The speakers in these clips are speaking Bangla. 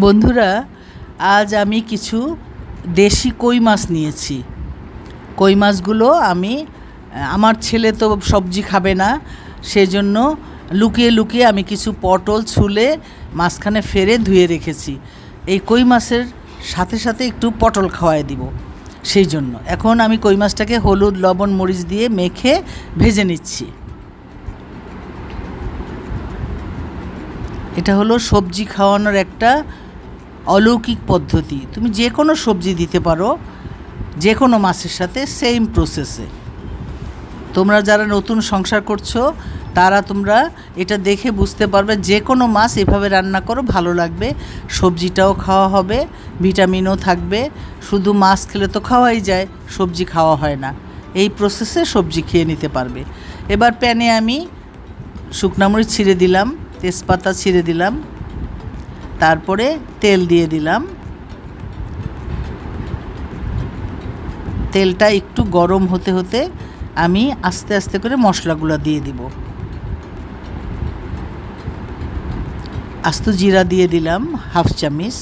বন্ধুরা, আজ আমি কিছু দেশি কই মাছ নিয়েছি। কই মাছগুলো আমার ছেলে তো সবজি খাবে না, সেজন্য লুকিয়ে লুকিয়ে আমি কিছু পটল ছুলে মাঝখানে ফেরে ধুয়ে রেখেছি। এই কই মাছের সাথে সাথে একটু পটল খাওয়াই দিব, সেই জন্য এখন আমি কই মাছটাকে হলুদ লবণ মরিচ দিয়ে মেখে ভেজে নিচ্ছি। এটা হলো সবজি খাওয়ানোর একটা অলৌকিক পদ্ধতি। তুমি যে কোনো সবজি দিতে পারো, যে কোনো মাছের সাথে সেম প্রসেসে। তোমরা যারা নতুন সংসার করছো তোমরা এটা দেখে বুঝতে পারবে, যে কোনো মাছ এভাবে রান্না করো, ভালো লাগবে, সবজিটাও খাওয়া হবে, ভিটামিনও থাকবে। শুধু মাছ খেলে তো খাওয়াই যায়, সবজি খাওয়া হয় না। এই প্রসেসে সবজি খেয়ে নিতে পারবে। এবার প্যানে আমি শুকনো মরিচ ছিঁড়ে দিলাম, তেজপাতা ছিঁড়ে দিলাম, তারপরে তেল দিয়ে দিলাম। তেলটা একটু গরম হতে হতে আমি আস্তে আস্তে করে মশলাগুলো দিয়ে দিব। আস্ত জিরা দিয়ে দিলাম হাফ চামচ,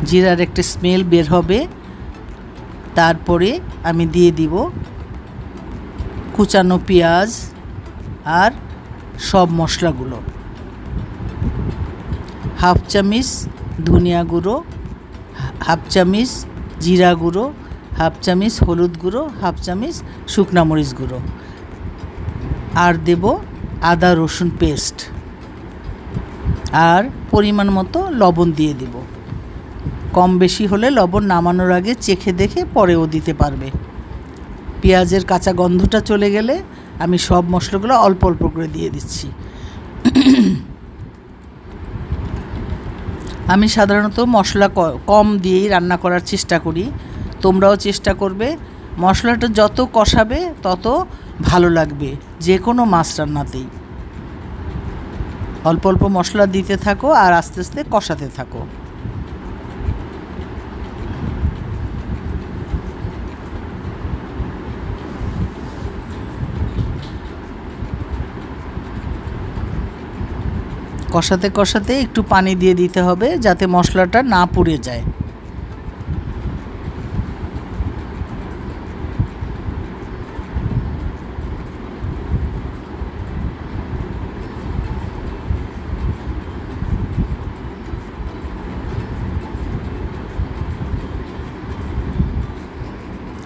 জিরার একটা স্মেল বের হবে। তারপরে আমি দিয়ে দিব কুচানো পেঁয়াজ আর সব মশলাগুলো। হাফ চামচ ধনিয়া গুঁড়ো, হাফ চামচ জিরা গুঁড়ো, হাফ চামচ হলুদ গুঁড়ো, হাফ চামচ শুকনা মরিচ গুঁড়ো, আর দেব আদা রসুন পেস্ট, আর পরিমাণ মতো লবণ দিয়ে দিব। কম বেশি হলে লবণ নামানোর আগে চেখে দেখে পরেও দিতে পারবে। পেঁয়াজের কাঁচা গন্ধটা চলে গেলে আমি সব মশলাগুলো অল্প অল্প করে দিয়ে দিচ্ছি। আমি সাধারণত মশলা কম দিয়েই রান্না করার চেষ্টা করি, তোমরাও চেষ্টা করবে। মশলাটা যত কষাবে তত ভালো লাগবে যে কোনো মাছ রান্নাতেই। অল্প অল্প মশলা দিতে থাকো আর আস্তে আস্তে কষাতে থাকো। কষাতে কষাতে একটু পানি দিয়ে দিতে হবে যাতে মশলাটা না পুড়ে যায়।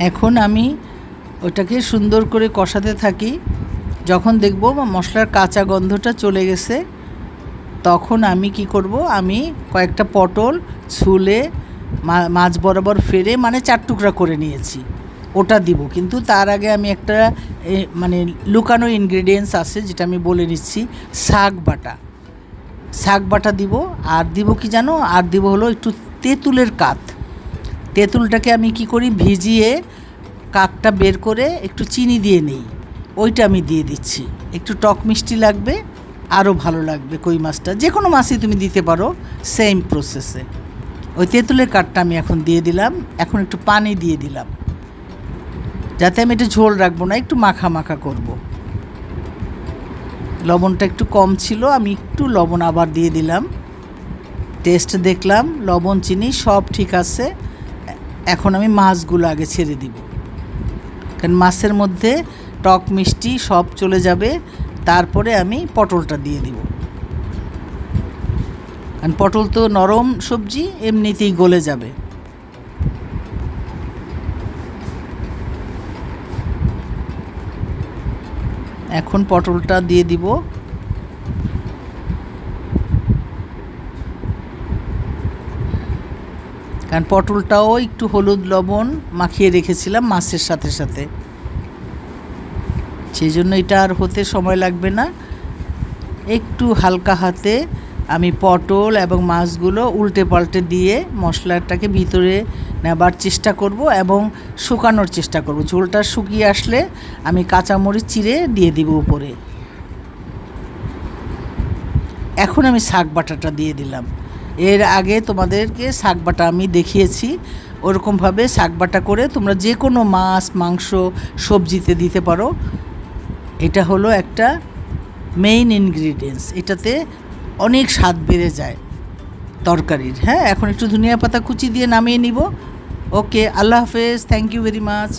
এখন আমি ওটাকে সুন্দর করে কষাতে থাকি। যখন দেখব মশলার কাঁচা গন্ধটা চলে গেছে, তখন আমি কি করব, আমি কয়েকটা পটল ছুলে মাছ বরাবর ফেরে মানে 4 টুকরা করে নিয়েছি, ওটা দিব। কিন্তু তার আগে আমি একটা লুকানো ইনগ্রেডিয়েন্টস আছে যেটা আমি বলে নিচ্ছি। শাক বাটা দিব। আর দিব কি জানো, আর দিব হলো একটু তেঁতুলের কাত। তেঁতুলটাকে আমি কি করি, ভিজিয়ে কাকটা বের করে একটু চিনি দিয়ে নেই, ওইটা আমি দিয়ে দিচ্ছি। একটু টক মিষ্টি লাগবে, আরও ভালো লাগবে। কই মাছটা যে কোনো মাছই তুমি দিতে পারো, সেম প্রসেসে। ওই তেঁতুলের কাঠটা আমি এখন দিয়ে দিলাম। এখন একটু পানি দিয়ে দিলাম, যাতে আমি এটা ঝোল রাখবো না, একটু মাখা মাখা করব। লবণটা একটু কম ছিল, আমি একটু লবণ আবার দিয়ে দিলাম। টেস্ট দেখলাম, লবণ চিনি সব ঠিক আছে। এখন আমি মাছগুলো আগে ছেড়ে দিব, কারণ মাছের মধ্যে টক মিষ্টি সব চলে যাবে। তারপরে আমি পটলটা দিয়ে দিব, কারণ পটল তো নরম সবজি, এমনিতেই গলে যাবে। এখন পটলটা দিয়ে দিব। কারণ পটলটাও একটু হলুদ লবণ মাখিয়ে রেখেছিলাম মাছের সাথে সাথে, সেই জন্য এটা আর হতে সময় লাগবে না। একটু হালকা হাতে আমি পটল এবং মাছগুলো উল্টে পাল্টে দিয়ে মশলাটাকে ভিতরে নেবার চেষ্টা করব এবং শুকানোর চেষ্টা করব। ঝোলটা শুকিয়ে আসলে আমি কাঁচামরিচ চিড়ে দিয়ে দিব উপরে। এখন আমি শাক বাটাটা দিয়ে দিলাম। এর আগে তোমাদেরকে শাক বাটা আমি দেখিয়েছি, ওরকমভাবে শাক বাটা করে তোমরা যে কোনো মাছ মাংস সবজিতে দিতে পারো। এটা হলো একটা মেইন ইনগ্রিডিয়েন্টস। এটাতে অনেক স্বাদ বেড়ে যায় তরকারির। হ্যাঁ, এখন একটু ধনিয়া পাতা কুচি দিয়ে নামিয়ে নিব। ওকে, আল্লাহ হাফেজ, থ্যাংক ইউ ভেরি মাচ।